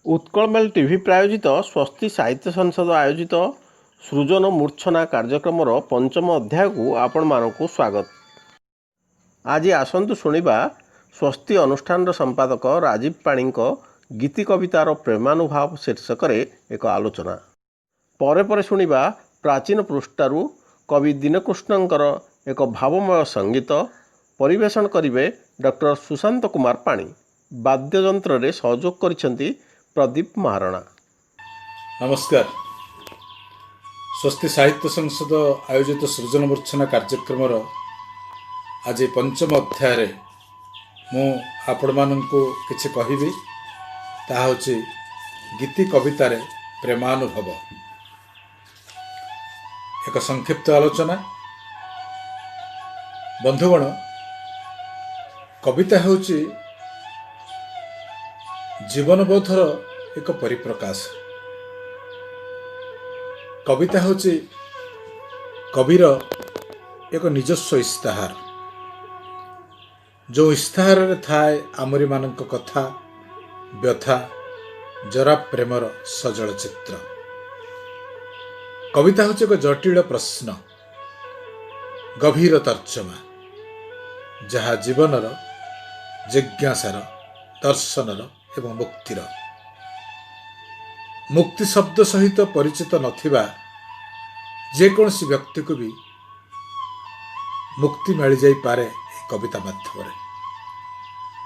उत्कलमेल TV प्रायोजित स्वस्ति साहित्य संसद आयोजित सृजन मूर्छना कार्यक्रम पंचम अध्याय को आपण मानक स्वागत। आज आसतु शुणा स्वस्ति अनुष्ठान संपादक राजीव पाणी गीति कवितार प्रेमानुभाव शीर्षक एक आलोचना। परे परे शुणा प्राचीन पृष्ठारू कवि दीनकृष्णंकर एक भावमय संगीत परिवेषण करेंगे डॉक्टर सुशांत कुमार पाणी। वाद्ययंत्र रे सहयोग करिसेंती प्रदीप महारणा। नमस्कार। स्वस्ति साहित्य संसद आयोजित सृजन मूर्छना कार्यक्रम आज पंचम अध्याय मु आपण मानू किछि कहिबी। ताहा होछि गीति कवितार प्रेमानुभव। एक संक्षिप्त आलोचना। बंधुगण, कविता होछि जीवनबोधर एक परिप्रकाश। कविता होछि कविर एक निजस्व इस्ताहार, जो इस्ताहार रे थाए आमरी मानक कथा, व्यथा, जरा प्रेमर सजल चित्र। कविता होछि एक जटिल प्रश्न, गभीर तर्जमा, जहा जीवनर, जिज्ञासार, दर्शनर एवं मुक्तिर। मुक्ति शब्द सहित परिचित नथिबा जेकोसी व्यक्ति को भी मुक्ति मिल जाई पारे कविता माध्यम।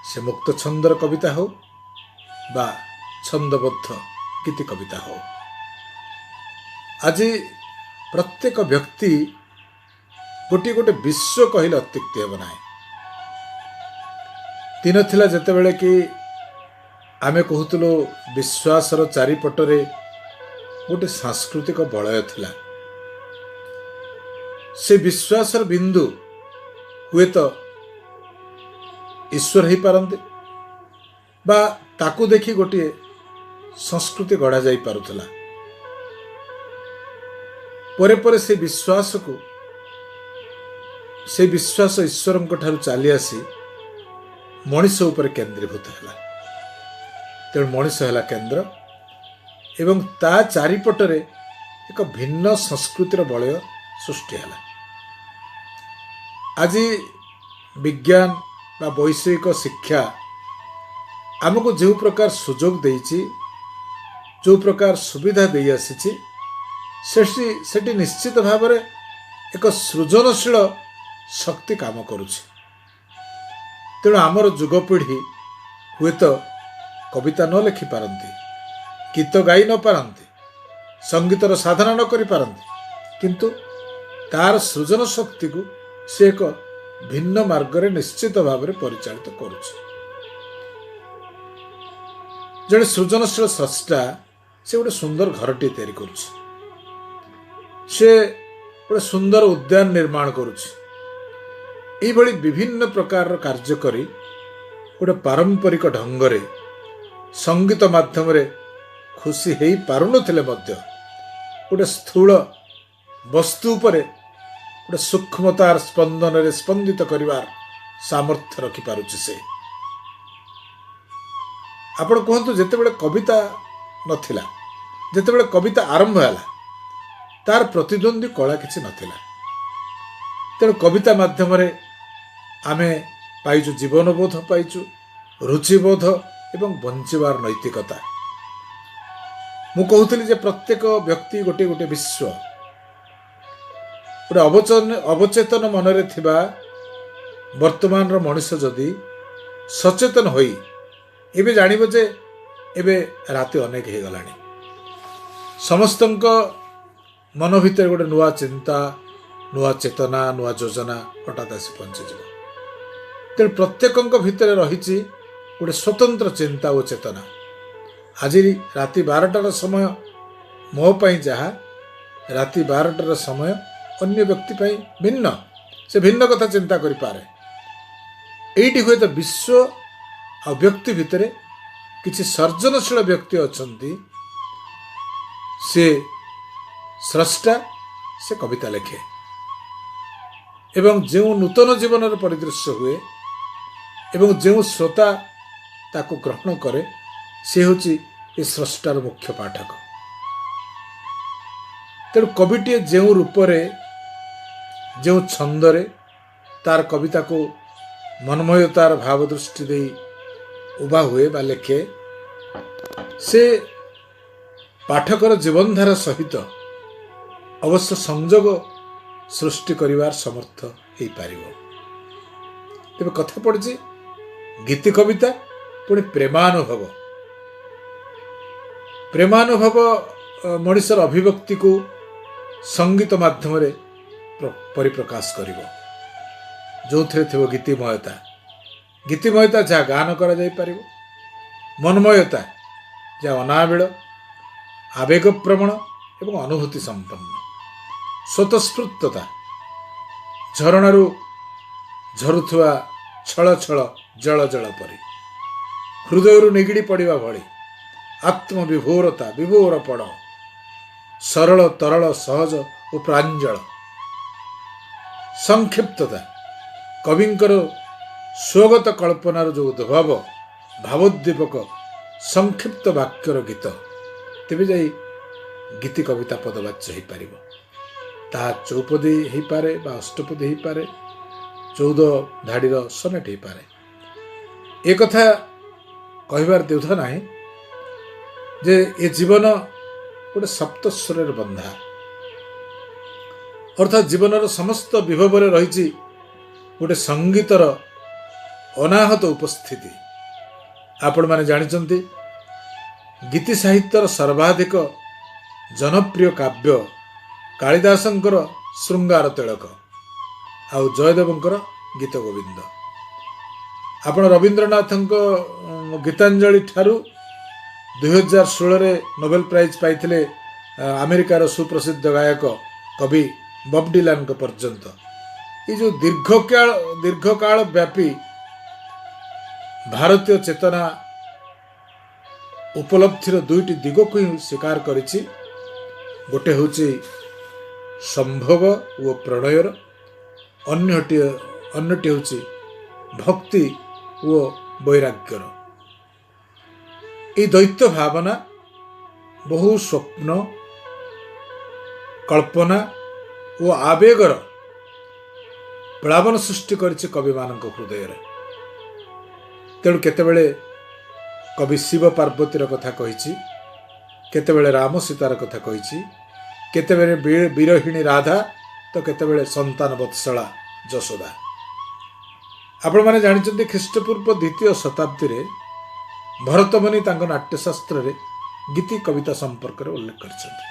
से मुक्त छंदर कविता हो बा छंदबद्ध गीति कविता हो। आज प्रत्येक व्यक्ति गोटे गोटे विश्व कहले अत्युक्ति हेब नाही। दिन थिला जेतेबेले कि आमे कहूतलो विश्वासर चारिपटरे गोटे सांस्कृतिक बलय थिला। से विश्वासर बिंदु हुए तो ईश्वर ही पारंते बा ताकू देखी गोटे संस्कृति गढ़ा जाई पारुथला। परे परे से विश्वास को से विश्वास ईश्वरंक ठारू चली आसी मनीष उपर केंद्रीभूत है। तेणु मनीष है केंद्र एवं ता चारिपटरे एक भिन्न संस्कृतिर बलय सृष्टि है। आज विज्ञान बा वैषयिक शिक्षा आमको जो प्रकार सुजोग देइछि, जो प्रकार सुविधा दे आसी, सेठी निश्चित भाव में एक सृजनशील शक्ति काम करुछि। तेणु आमर युगपीढ़ी हुए तो कविता न लिखि पारंती, गीत गाई न पारंती, संगीतर साधना न करि पारंती, किंतु तार सृजन शक्ति को से एक भिन्न मार्ग रे निश्चित भाव में परिचालित करुछि। जड़े सृजनशील स्रष्टा से गोटे सुंदर घरटी तैयारी करुछि, से गोटे सुंदर उद्यान निर्माण करुछि। एही भली विभिन्न प्रकार कार्य करी गोटे पारंपरिक ढंगरे संगीत माध्यम रे खुशी हेई पारुनथिले मध्य गोटे स्थूल वस्तु उपरे गोटे सूक्ष्मतार स्पंदन रे स्पंदित करिवार सामर्थ्य रखि पारुछि। से आपण कहंतु जेतेबेले कविता नथिला, जेतेबेले कविता आरंभ होला, तार प्रतिद्वंदी कला किछि नथिला। तेणु कविता माध्यम रे आमे पाइछु जीवनबोध, पाइछु रुचिबोध एवं बंचिबार नैतिकता। मु कहूଥିଲି जे प्रत्येक व्यक्ति गोटे गोटे विश्व, गोटे अवचेतन मनरे थिबा वर्तमान रो मनुष्य जदि सचेतन होई एबे जानिबो जे एबे राति अनेक हे गलानी। समस्तंक मन भितर गोटे नुआ चिंता, नुआ चेतना, नुआ योजना हठात आसी पहुंचीज। तेणु प्रत्येक भितर रही गोटे स्वतंत्र चिंता और चेतना। आज राति 12टार समय मो पाई जहाँ राति 12टार समय अन्य व्यक्ति पाई भिन्न, से भिन्न कथा चिंता करि पारे। एइटी हुए तो विश्व आ व्यक्ति भितर किछि सर्जनशील व्यक्ति अछंती, से स्रष्टा, से कविता लेखे एवं जो नूतन जीवन परिदृश्य हुए एवं जो श्रोता ताको ग्रहण करे से होची ଏ ସ୍ରଷ୍ଟାର ମୁଖ୍ୟ ପାଠକ। ତେଣୁ କବିଟିଏ ଯେଉଁ ରୂପରେ ଯେଉଁ ଛନ୍ଦରେ ତାର କବିତାକୁ ମନମୟତାର ଭାବ ଦୃଷ୍ଟି ଦେଇ ଉଭା ହୁଏ ବା ଲେଖେ, ସେ ପାଠକର ଜୀବନଧାରା ସହିତ ଅବଶ୍ୟ ସଂଯୋଗ ସୃଷ୍ଟି କରିବାର ସମର୍ଥ ହେଇପାରିବ। ତେବେ କଥା ପଡ଼ିଛି ଗୀତି କବିତା ପୁଣି ପ୍ରେମାନୁଭବ। ପ୍ରେମାନୁଭବ ମଣିଷର ଅଭିବ୍ୟକ୍ତିକୁ ସଙ୍ଗୀତ ମାଧ୍ୟମରେ ପରିପ୍ରକାଶ କରିବ, ଯେଉଁଥିରେ ଥିବ ଗୀତିମୟତା। ଗୀତିମୟତା ଯାହା ଗାନ କରାଯାଇପାରିବ, ମନମୟତା ଯାହା ଅନାବିଳ, ଆବେଗପ୍ରବଣ ଏବଂ ଅନୁଭୂତି ସମ୍ପନ୍ନ, ସ୍ୱତଃସ୍ଫୂର୍ତ୍ତତା ଝରଣାରୁ ଝରୁଥିବା ଛଳ ଛଳ ଜଳ ଜଳ ପରି, ହୃଦୟରୁ ନିଗିଡ଼ି ପଡ଼ିବା ଭଳି ଆତ୍ମବିଭୋରତା, ବିଭୋର ପଡ଼, ସରଳ ତରଳ ସହଜ ଓ ପ୍ରାଞ୍ଜଳ। ସଂକ୍ଷିପ୍ତତା କବିଙ୍କର ସ୍ୱଗତ କଳ୍ପନାର ଯେଉଁ ଉଦ୍ଭବ, ଭାବୋଦ୍ଦୀପକ ସଂକ୍ଷିପ୍ତ ବାକ୍ୟର ଗୀତ, ତେବେ ଯାଇ ଗୀତି କବିତା ପଦବାଚ୍ୟ ହେଇପାରିବ। ତାହା ଚୌପଦୀ ହେଇପାରେ ବା ଅଷ୍ଟପଦୀ ହେଇପାରେ, 14 ଧାଡ଼ିର ସନେଟ୍ ହେଇପାରେ। ଏ କଥା କହିବାର ଦ୍ୱିଧା ନାହିଁ ଯେ ଏ ଜୀବନ ଗୋଟେ ସପ୍ତସ୍ୱରରେ ବନ୍ଧା, ଅର୍ଥାତ୍ ଜୀବନର ସମସ୍ତ ବିଭବରେ ରହିଛି ଗୋଟେ ସଙ୍ଗୀତର ଅନାହତ ଉପସ୍ଥିତି। ଆପଣମାନେ ଜାଣିଛନ୍ତି ଗୀତି ସାହିତ୍ୟର ସର୍ବାଧିକ ଜନପ୍ରିୟ କାବ୍ୟ କାଳିଦାସଙ୍କର ଶୃଙ୍ଗାର ତିଳକ ଆଉ ଜୟଦେବଙ୍କର ଗୀତ ଗୋବିନ୍ଦ। ଆପଣ ରବୀନ୍ଦ୍ରନାଥଙ୍କ ଗୀତାଞ୍ଜଳି ଠାରୁ 2016ରେ ନୋବେଲ ପ୍ରାଇଜ୍ ପାଇଥିଲେ ଆମେରିକାର ସୁପ୍ରସିଦ୍ଧ ଗାୟକ କବି ବବ୍ ଡିଲାନଙ୍କ ପର୍ଯ୍ୟନ୍ତ, ଏ ଯେଉଁ ଦୀର୍ଘକାଳ ବ୍ୟାପୀ ଭାରତୀୟ ଚେତନା ଉପଲବ୍ଧିର ଦୁଇଟି ଦିଗକୁ ହିଁ ସ୍ୱୀକାର କରିଛି। ଗୋଟେ ହେଉଛି ସମ୍ଭୋଗ ଓ ପ୍ରଣୟର, ଅନ୍ୟଟି ହେଉଛି ଭକ୍ତି ଓ ବୈରାଗ୍ୟର। এই দ্বৈত ভাবনা বহু স্বপ্ন, কল্পনা ও আবেগর প্লাবন সৃষ্টি করেছে কবিମାନଙ୍କ ହୃଦୟରେ। ତେଣୁ କେତେବେଳେ କବି ଶିବ ପାର୍ବତୀର କଥା କହିଛି, କେତେବେଳେ ରାମ ସୀତାର କଥା କହିଛି, କେତେବେଳେ ବିରହିଣୀ ରାଧା ତ କେତେବେଳେ ସନ୍ତାନ ବତ୍ସଳା ଯଶୋଦା। ଆପଣମାନେ ଜାଣିଛନ୍ତି ଖ୍ରୀଷ୍ଟପୂର୍ବ 2ୟ ଶତାବ୍ଦୀରେ ଭରତମୁନି ତାଙ୍କ ନାଟ୍ୟଶାସ୍ତ୍ରରେ ଗୀତି କବିତା ସମ୍ପର୍କରେ ଉଲ୍ଲେଖ କରିଛନ୍ତି।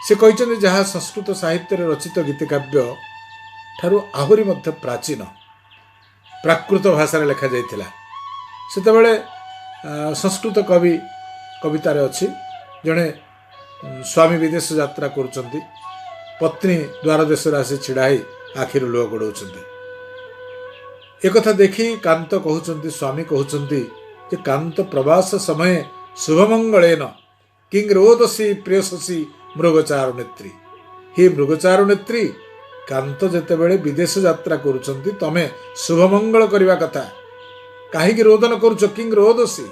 ସେ କହିଛନ୍ତି ଯାହା ସଂସ୍କୃତ ସାହିତ୍ୟରେ ରଚିତ ଗୀତିକାବ୍ୟ ଠାରୁ ଆହୁରି ମଧ୍ୟ ପ୍ରାଚୀନ ପ୍ରାକୃତ ଭାଷାରେ ଲେଖାଯାଇଥିଲା। ସେତେବେଳେ ସଂସ୍କୃତ କବିତାରେ ଅଛି, ଜଣେ ସ୍ୱାମୀ ବିଦେଶ ଯାତ୍ରା କରୁଛନ୍ତି, ପତ୍ନୀ ଦ୍ୱାର ଦେଶରେ ଆସି ଛିଡ଼ା ହେଇ ଆଖିରୁ ଲୁହ ଗଡ଼ାଉଛନ୍ତି। ଏକଥା ଦେଖି କାନ୍ତ କହୁଛନ୍ତି, ସ୍ୱାମୀ କହୁଛନ୍ତି ଯେ କାନ୍ତ ପ୍ରବାସ ସମୟେ ଶୁଭମଙ୍ଗଳେନ କିଂ ରୋଦସୀ ପ୍ରେୟସୀ ମୃଗଚାରୁ ନେତ୍ରୀ। ହି ମୃଗଚାରୁ ନେତ୍ରୀ, କାନ୍ତ ଯେତେବେଳେ ବିଦେଶ ଯାତ୍ରା କରୁଛନ୍ତି ତମେ ଶୁଭମଙ୍ଗଳ କରିବା କଥା, କାହିଁକି ରୋଦନ କରୁଛ? କିଂ ରୋଦସୀ।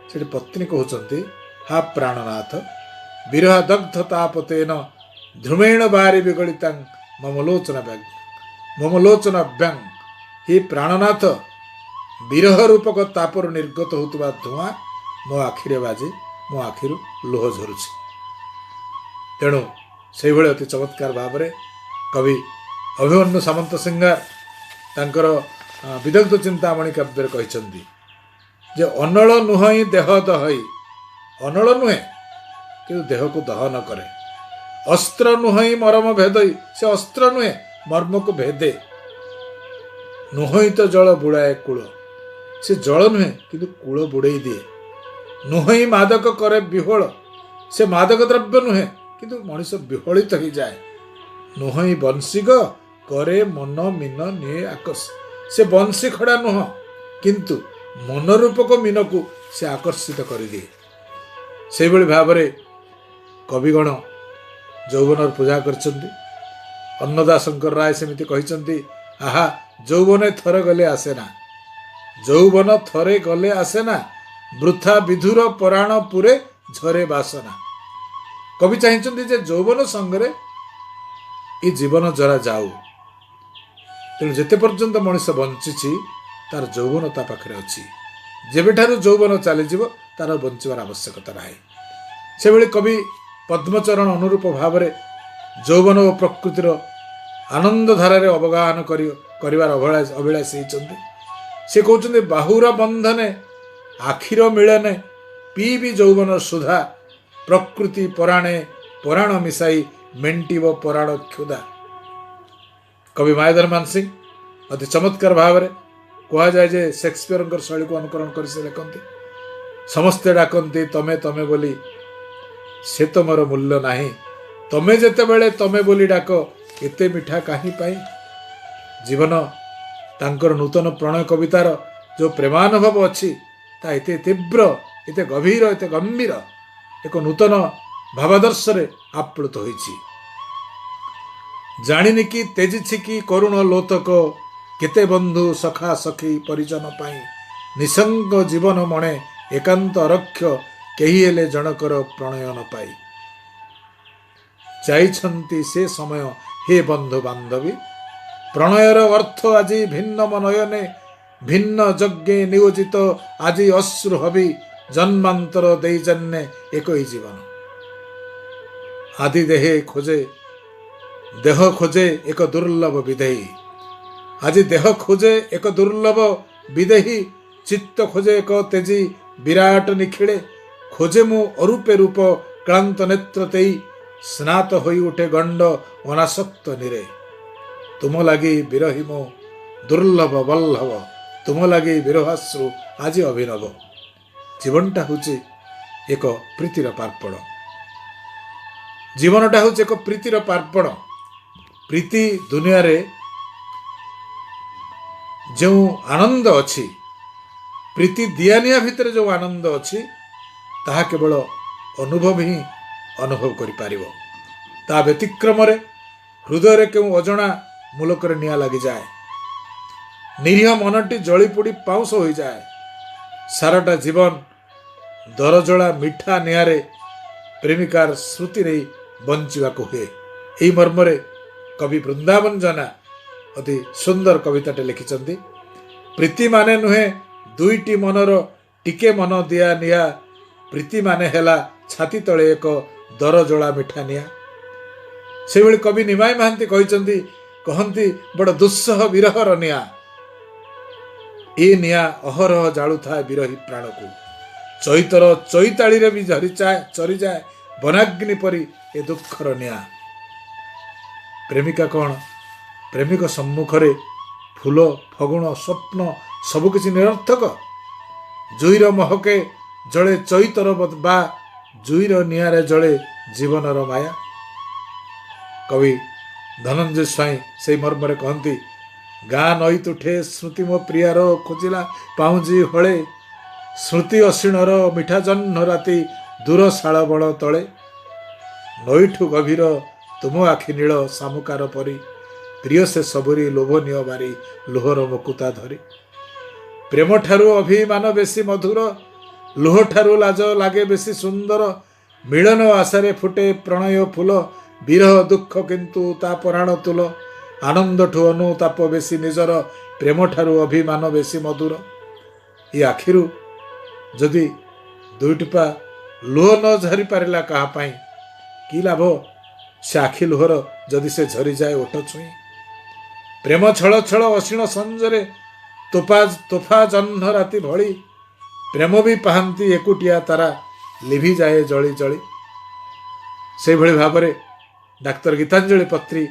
ସେଠି ପତ୍ନୀ କହୁଛନ୍ତି, ହା ପ୍ରାଣନାଥ ବିରହ ଦଗ୍ଧ ତାପତେନ ଧ୍ରୁମେଣ ବାରି ବିଗଳିତାଂ ମମଲୋଚନାଭ୍ୟାଂ। ହି ପ୍ରାଣନାଥ, ବିରହ ରୂପକ ତାପରୁ ନିର୍ଗତ ହେଉଥିବା ଧୂଆଁ ମୋ ଆଖିରେ ବାଜି ମୋ ଆଖିରୁ ଲୁହ ଝରୁଛି। ତେଣୁ ସେଇଭଳି ଅତି ଚମତ୍କାର ଭାବରେ କବି ଅଭିମନ୍ୟୁ ସାମନ୍ତ ସିଂହାର ତାଙ୍କର ବିଦଗ୍ଧ ଚିନ୍ତାମଣି କାବ୍ୟରେ କହିଛନ୍ତି ଯେ ଅନଳ ନୁହଁ ଦେହ ଦହଇ, ଅନଳ ନୁହେଁ କିନ୍ତୁ ଦେହକୁ ଦହନ କରେ। ଅସ୍ତ୍ର ନୁହଁ ମରମ ଭେଦଇ, ସେ ଅସ୍ତ୍ର ନୁହେଁ ମର୍ମକୁ ଭେଦେ। ନୁହଁ ତ ଜଳ ବୁଡ଼ାଏ କୂଳ, ସେ ଜଳ ନୁହେଁ କିନ୍ତୁ କୂଳ ବୁଡ଼େଇ ଦିଏ। ନୁହଁ ମାଦକ କରେ ବିହୋଳ, ସେ ମାଦକ ଦ୍ରବ୍ୟ ନୁହେଁ କିନ୍ତୁ ମଣିଷ ବିହଳିତ ହେଇଯାଏ। ନୁହଁ ବଂଶୀଗ କରେ ମନ ମୀନ ନିଏ ଆକର୍ଷ, ସେ ବଂଶୀ ଖଡ଼ା ନୁହଁ କିନ୍ତୁ ମନରୂପକ ମୀନକୁ ସେ ଆକର୍ଷିତ କରିଦିଏ। ସେଇଭଳି ଭାବରେ କବିଗଣ ଯୌବନର ପୂଜା କରିଛନ୍ତି। ଅନ୍ନଦାଶଙ୍କର ରାୟ ସେମିତି କହିଛନ୍ତି, ଆହା ଯୌବନେ ଥରେ ଗଲେ ଆସେ ନା, ଯୌବନ ଥରେ ଗଲେ ଆସେ ନା, ବୃଥା ବିଧୁର ପରାଣ ପୁରେ ଝରେ ବାସନା। କବି ଚାହିଁଛନ୍ତି ଯେ ଯୌବନ ସଙ୍ଗରେ ଏ ଜୀବନ ଜରା ଯାଉ। ତେଣୁ ଯେତେ ପର୍ଯ୍ୟନ୍ତ ମଣିଷ ବଞ୍ଚିଛି ତାର ଯୌବନ ତା ପାଖରେ ଅଛି। ଯେବେଠାରୁ ଯୌବନ ଚାଲିଯିବ ତାର ବଞ୍ଚିବାର ଆବଶ୍ୟକତା ନାହିଁ। ସେଭଳି କବି ପଦ୍ମଚରଣ ଅନୁରୂପ ଭାବରେ ଯୌବନ ଓ ପ୍ରକୃତିର ଆନନ୍ଦ ଧାରାରେ ଅବଗାହନ କରିବାର ଅଭିଳାଷୀ ହେଇଛନ୍ତି। ସେ କହୁଛନ୍ତି ବାହୁର ବନ୍ଧନେ ଆଖିର ମିଳନେ ପିଇବି ଯୌବନ ସୁଧା, ପ୍ରକୃତି ପରାଣେ ପରାଣ ମିଶାଇ ମେଣ୍ଟିବ ପରାଣ କ୍ଷୁଧା। କବି ମାୟାଧର ମାନସିଂହ ଅତି ଚମତ୍କାର ଭାବରେ କୁହାଯାଏ ଯେ ସେକ୍ସପିୟରଙ୍କର ଶୈଳୀକୁ ଅନୁକରଣ କରି ସେ ଲେଖନ୍ତି, ସମସ୍ତେ ଡାକନ୍ତି ତମେ ତମେ ବୋଲି, ସେ ତ ମୋର ମୂଲ୍ୟ ନାହିଁ, ତମେ ଯେତେବେଳେ ତମେ ବୋଲି ଡାକ, ଏତେ ମିଠା କାହିଁ ପାଇଁ। ଜୀବନ ତାଙ୍କର ନୂତନ ପ୍ରଣୟ କବିତାର ଯେଉଁ ପ୍ରେମାନୁଭବ ଅଛି ତାହା ଏତେ ତୀବ୍ର, ଏତେ ଗଭୀର, ଏତେ ଗମ୍ଭୀର, ଏକ ନୂତନ ଭାବାଦର୍ଶରେ ଆପ୍ଲୁତ ହୋଇଛି। ଜାଣିନି କି ତେଜିଛି କି କରୁଣ ଲୋତକ, କେତେ ବନ୍ଧୁ ସଖା ସଖୀ ପରିଜନ ପାଇଁ, ନିସଙ୍ଗ ଜୀବନ ମଣେ ଏକାନ୍ତ ରକ୍ଷ, କେହି ହେଲେ ଜଣକର ପ୍ରଣୟ ନ ପାଇ। ଯାଇଛନ୍ତି ସେ ସମୟ ହେ ବନ୍ଧୁ ବାନ୍ଧବୀ, ପ୍ରଣୟର ଅର୍ଥ ଆଜି ଭିନ୍ନ ମନୟନେ, ଭିନ୍ନ ଯଜ୍ଞେ ନିୟୋଜିତ ଆଜି ଅଶ୍ରୁ ହବି, ଜନ୍ମାନ୍ତର ଦେଇ ଜନ୍ମେ একই জীবন। ଆଦି ଦେହ ଖୋଜେ ଏକ ଦୁର୍ଲଭ ବିଦେହୀ, ଆଜି ଦେହ ଖୋଜେ ଏକ ଦୁର୍ଲଭ ବିଦେହୀ, ଚିତ୍ତ ଖୋଜେ ଏକ ତେଜି ବିରାଟ ନିଖିଳେ, ଖୋଜେ ମୁଁ ଅରୂପେ ରୂପ କ୍ଳାନ୍ତ ନେତ୍ର ତେଇ, ସ୍ନାତ ହୋଇ ଉଠେ ଗଣ୍ଡ ଅନାସକ୍ତ ନିରେ। ତୁମ ଲାଗି ବିରହୀ ମୁଁ ଦୁର୍ଲଭ ବଲ୍ଲଭ, ତୁମ ଲାଗି ବିରହାଶ୍ରୁ ଆଜି ଅଭିନବ। ଜୀବନଟା ହେଉଛି ଏକ ପ୍ରୀତିର ପାର୍ପଣ। ଜୀବନଟା ହେଉଛି ଏକ ପ୍ରୀତିର ପାର୍ପଣ। ପ୍ରୀତି ଦୁନିଆରେ ଯେଉଁ ଆନନ୍ଦ ଅଛି, ପ୍ରୀତି ଦିଆନିଆ ଭିତରେ ଯେଉଁ ଆନନ୍ଦ ଅଛି, ତାହା କେବଳ ଅନୁଭବ ହିଁ ଅନୁଭବ କରିପାରିବ। ତା ବ୍ୟତିକ୍ରମରେ ହୃଦୟରେ କେଉଁ ଅଜଣା ମୁଲକରେ ନିଆଁ ଲାଗିଯାଏ, ନିରୀହ ମନଟି ଜଳି ପୋଡ଼ି ପାଉଁଶ ହୋଇଯାଏ। ସାରାଟା ଜୀବନ ଦରଜଳା ମିଠା ନିଆଁରେ ପ୍ରେମିକାର ସ୍ମୃତି ନେଇ ବଞ୍ଚିବାକୁ ହୁଏ। ଏହି ମର୍ମରେ କବି ବୃନ୍ଦାବନ ଜେନା ଅତି ସୁନ୍ଦର କବିତାଟେ ଲେଖିଛନ୍ତି। ପ୍ରୀତି ମାନେ ନୁହେଁ ଦୁଇଟି ମନର ଟିକେ ମନ ଦିଆ ନିଆ, ପ୍ରୀତି ମାନେ ହେଲା ଛାତି ତଳେ ଏକ ଦରଜଳା ମିଠା ନିଆଁ। ସେଭଳି କବି ନିମାଇ ମହାନ୍ତି କହନ୍ତି ବଡ଼ ଦୁଃସହ ବିରହର ନିଆଁ, ଏ ନିଆଁ ଅହରହ ଜାଳୁଥାଏ ବିରହୀ ପ୍ରାଣକୁ, ଚୈତର ଚୈତାଳିରେ ବି ଚରିଯାଏ ବନାଗ୍ନି ପରି ଏ ଦୁଃଖର ନିଆଁ। ପ୍ରେମିକା କ'ଣ? ପ୍ରେମିକ ସମ୍ମୁଖରେ ଫୁଲ ଫଗୁଣ ସ୍ୱପ୍ନ ସବୁକିଛି ନିରର୍ଥକ। ଜୁଇର ମହକେ ଜଳେ ଚୈତର ବା ଜୁଇର ନିଆଁରେ ଜଳେ ଜୀବନର ମାୟା। କବି ଧନଞ୍ଜୟ ସ୍ୱାଇଁ ସେହି ମର୍ମରେ କହନ୍ତି, ଗାଁ ନଈ ତୁଠେ ସ୍ମୃତି ମୋ ପ୍ରିୟାର, ଖୋଜିଲା ପାଉଁଜି ହଳେ, ସ୍ମୃତି ଅସିଣର ମିଠା ଜହ୍ନ ରାତି, ଦୂର ଶାଳ ବଣ ତଳେ, ନଈଠୁ ଗଭୀର ତୁମ ଆଖି ନୀଳ ଶାମୁକାର ପରି, ପ୍ରିୟ ସେ ସବୁରି ଲୋଭନୀୟ ବାରି, ଲୁହର ମୁକୁତା ଧରି। ପ୍ରେମ ଠାରୁ ଅଭିମାନ ବେଶୀ ମଧୁର, ଲୁହ ଠାରୁ ଲାଜ ଲାଗେ ବେଶୀ ସୁନ୍ଦର, ମିଳନ ଆଶାରେ ଫୁଟେ ପ୍ରଣୟ ଫୁଲ, ବିରହ ଦୁଃଖ କିନ୍ତୁ ତା ପରାଣ ତୁଲ, ଆନନ୍ଦଠୁ ଅନୁତାପ ବେଶୀ ନିଜର, ପ୍ରେମ ଠାରୁ ଅଭିମାନ ବେଶୀ ମଧୁର। ଏ ଆଖିରୁ ଯଦି ଦୁଇଟିପା ଲୁହ ନ ଝରି ପାରିଲା କାହା ପାଇଁ, କି ଲାଭ ସେ ଆଖି ଲୁହର ଯଦି ସେ ଝରିଯାଏ ଓଠ ଛୁଇଁ। ପ୍ରେମ ଛଳ ଛଳ ଅସୀଣ ସଞ୍ଜରେ ତୋଫା ଜହ୍ନ ରାତି ଭଳି, ପ୍ରେମ ବି ପାହାନ୍ତି ଏକୁଟିଆ ତାରା, ଲିଭିଯାଏ ଜଳି ଜଳି। ସେହିଭଳି ଭାବରେ ଡାକ୍ତର ଗୀତାଞ୍ଜଳି ପତ୍ରୀ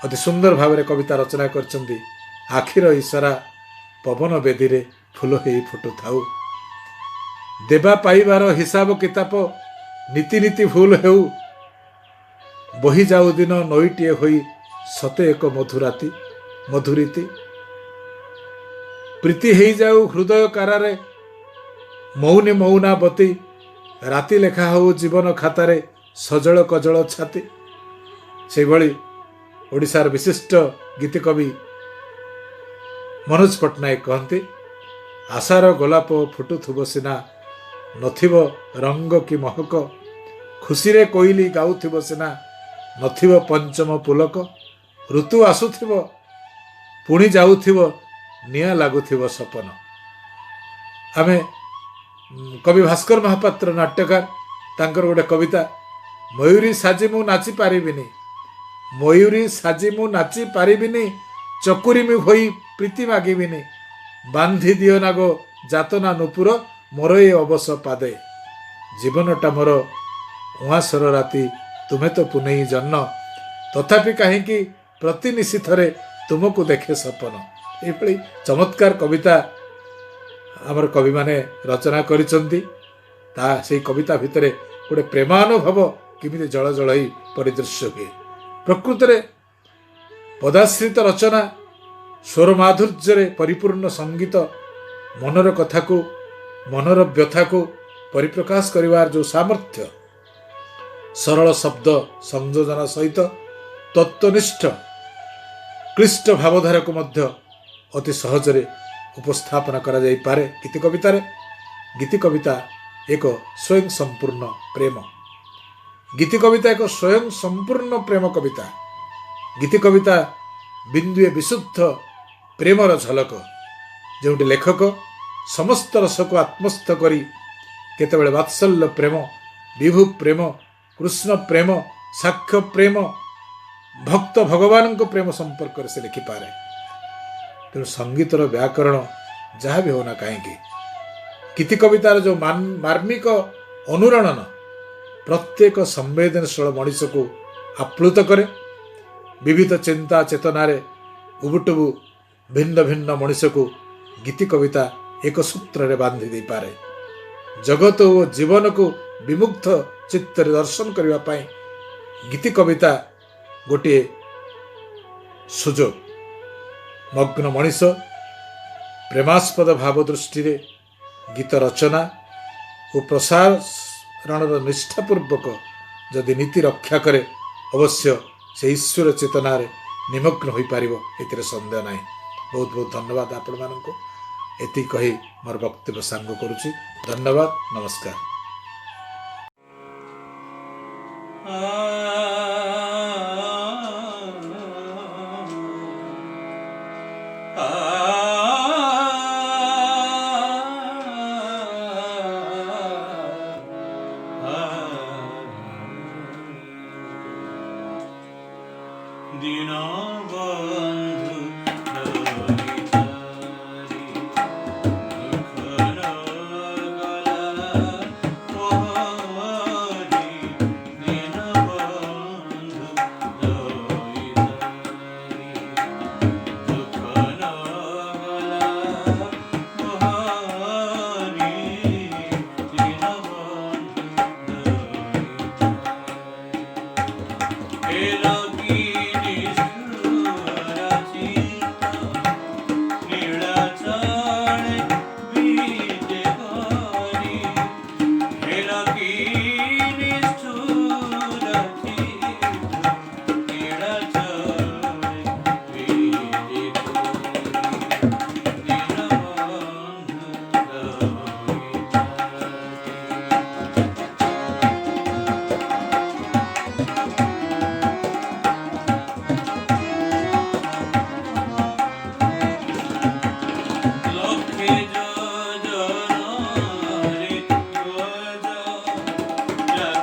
ଅତି ସୁନ୍ଦର ଭାବରେ କବିତା ରଚନା କରିଛନ୍ତି। ଆଖିର ଇସାରା ପବନ ବେଦୀରେ ଫୁଲ ହେଇ ଫୁଟୁଥାଉ, ଦେବା ପାଇବାର ହିସାବ କିତାପ ନୀତି ନୀତି ଭୁଲ ହେଉ, ବହି ଯାଉ ଦିନ ନଈଟିଏ ହୋଇ ସତେ ଏକ ମଧୁରୀତି। ପ୍ରୀତି ହେଇଯାଉ ହୃଦୟ କାରାରେ, ମୌନି ମୌନାବତୀ, ରାତି ଲେଖା ହଉ ଜୀବନ ଖାତାରେ, ସଜଳ କଜଳ ଛାତି। ସେହିଭଳି ଓଡ଼ିଶାର ବିଶିଷ୍ଟ ଗୀତିକବି ମନୋଜ ପଟ୍ଟନାୟକ କହନ୍ତି, ଆଶାର ଗୋଲାପ ଫୁଟୁଥିବ ସିନା, ନଥିବ ରଙ୍ଗ କି ମହକ, ଖୁସିରେ କୋଇଲି ଗାଉଥିବ ସିନା, ନଥିବ ପଞ୍ଚମ ପୁଲକ, ଋତୁ ଆସୁଥିବ ପୁଣି ଯାଉଥିବ, ନିଆଁ ଲାଗୁଥିବ ସପନ। ଆମେ କବି ଭାସ୍କର ମହାପାତ୍ର ନାଟ୍ୟକାର, ତାଙ୍କର ଗୋଟେ କବିତା, ମୟୂରୀ ସାଜି ମୁଁ ନାଚି ପାରିବିନି, ମୟୂରୀ ସାଜି ମୁଁ ନାଚି ପାରିବିନି, ଚକୁରି ମୁଁ ହୋଇ ପ୍ରୀତି ମାଗିବିନି, ବାନ୍ଧି ଦିଅ ନାଗ ଯାତନା ନୁପୁର, ମୋର ଏ ଅବଶ ପାଦେ, ଜୀବନଟା ମୋର ଉଆଁସର ରାତି, ତୁମେ ତ ପୁନେଇ ଜହ୍ନ, ତଥାପି କାହିଁକି ପ୍ରତି ନିଶିଥରେ ତୁମକୁ ଦେଖେ ସପନ। ଏଇଭଳି ଚମତ୍କାର କବିତା ଆମର କବିମାନେ ରଚନା କରିଛନ୍ତି। ସେଇ କବିତା ଭିତରେ ଗୋଟେ ପ୍ରେମାନୁଭବ କେମିତି ଜଳ ଜଳ ହୋଇ ପରିଦୃଶ୍ୟ ହୁଏ। ପ୍ରକୃତରେ ପଦାଶ୍ରିତ ରଚନା, ସ୍ୱର ମାଧୁର୍ଯ୍ୟରେ ପରିପୂର୍ଣ୍ଣ ସଙ୍ଗୀତ, ମନର କଥାକୁ, ମନର ବ୍ୟଥାକୁ ପରିପ୍ରକାଶ କରିବାର ଯେଉଁ ସାମର୍ଥ୍ୟ, ସରଳ ଶବ୍ଦ ସଂଯୋଜନା ସହିତ ତତ୍ତ୍ୱନିଷ୍ଠ କ୍ଳିଷ୍ଟ ଭାବଧାରାକୁ ମଧ୍ୟ ଅତି ସହଜରେ ଉପସ୍ଥାପନ କରାଯାଇପାରେ ଗୀତି କବିତାରେ। ଗୀତି କବିତା ଏକ ସ୍ୱୟଂ ସମ୍ପୂର୍ଣ୍ଣ ପ୍ରେମ। ଗୀତି କବିତା ଏକ ସ୍ୱୟଂ ସମ୍ପୂର୍ଣ୍ଣ ପ୍ରେମ କବିତା। ଗୀତି କବିତା ବିନ୍ଦୁଏ ବିଶୁଦ୍ଧ ପ୍ରେମର ଝଲକ, ଯେଉଁଠି ଲେଖକ ସମସ୍ତ ରସକୁ ଆତ୍ମସ୍ଥ କରି କେତେବେଳେ ବାତ୍ସଲ୍ୟ ପ୍ରେମ, ବିଭୁ ପ୍ରେମ, କୃଷ୍ଣ ପ୍ରେମ, ସାକ୍ଷ୍ୟ ପ୍ରେମ, ଭକ୍ତ ଭଗବାନଙ୍କ ପ୍ରେମ ସମ୍ପର୍କରେ ସେ ଲେଖିପାରେ। ତେଣୁ ସଙ୍ଗୀତର ବ୍ୟାକରଣ ଯାହା ବି ହେଉନା କାହିଁକି, ଗୀତି କବିତାର ଯେଉଁ ମାର୍ମିକ ଅନୁରଣନ ପ୍ରତ୍ୟେକ ସମ୍ବେଦନଶୀଳ ମଣିଷକୁ ଆପ୍ଲୁତ କରେ। ବିବିଧ ଚିନ୍ତା ଚେତନାରେ ଉବୁଟୁବୁ ଭିନ୍ନ ଭିନ୍ନ ମଣିଷକୁ ଗୀତି କବିତା ଏକ ସୂତ୍ରରେ ବାନ୍ଧି ଦେଇପାରେ। ଜଗତ ଓ ଜୀବନକୁ ବିମୁଗ୍ଧ ଚିତ୍ତରେ ଦର୍ଶନ କରିବା ପାଇଁ ଗୀତି କବିତା ଗୋଟିଏ ସୁଯୋଗ। ମଗ୍ନ ମଣିଷ ପ୍ରେମାସ୍ପଦ ଭାବ ଦୃଷ୍ଟିରେ ଗୀତ ରଚନା ଓ ପ୍ରସାରଣର ନିଷ୍ଠାପୂର୍ବକ ଯଦି ନୀତି ରକ୍ଷା କରେ, ଅବଶ୍ୟ ସେ ଈଶ୍ୱର ଚେତନାରେ ନିମଗ୍ନ ହୋଇପାରିବ, ଏଥିରେ ସନ୍ଦେହ ନାହିଁ। ବହୁତ ବହୁତ ଧନ୍ୟବାଦ ଆପଣମାନଙ୍କୁ। ଏତିକି କହି ମୋର ବକ୍ତବ୍ୟ ସାଙ୍ଗ କରୁଛି। ଧନ୍ୟବାଦ, ନମସ୍କାର।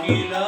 Gila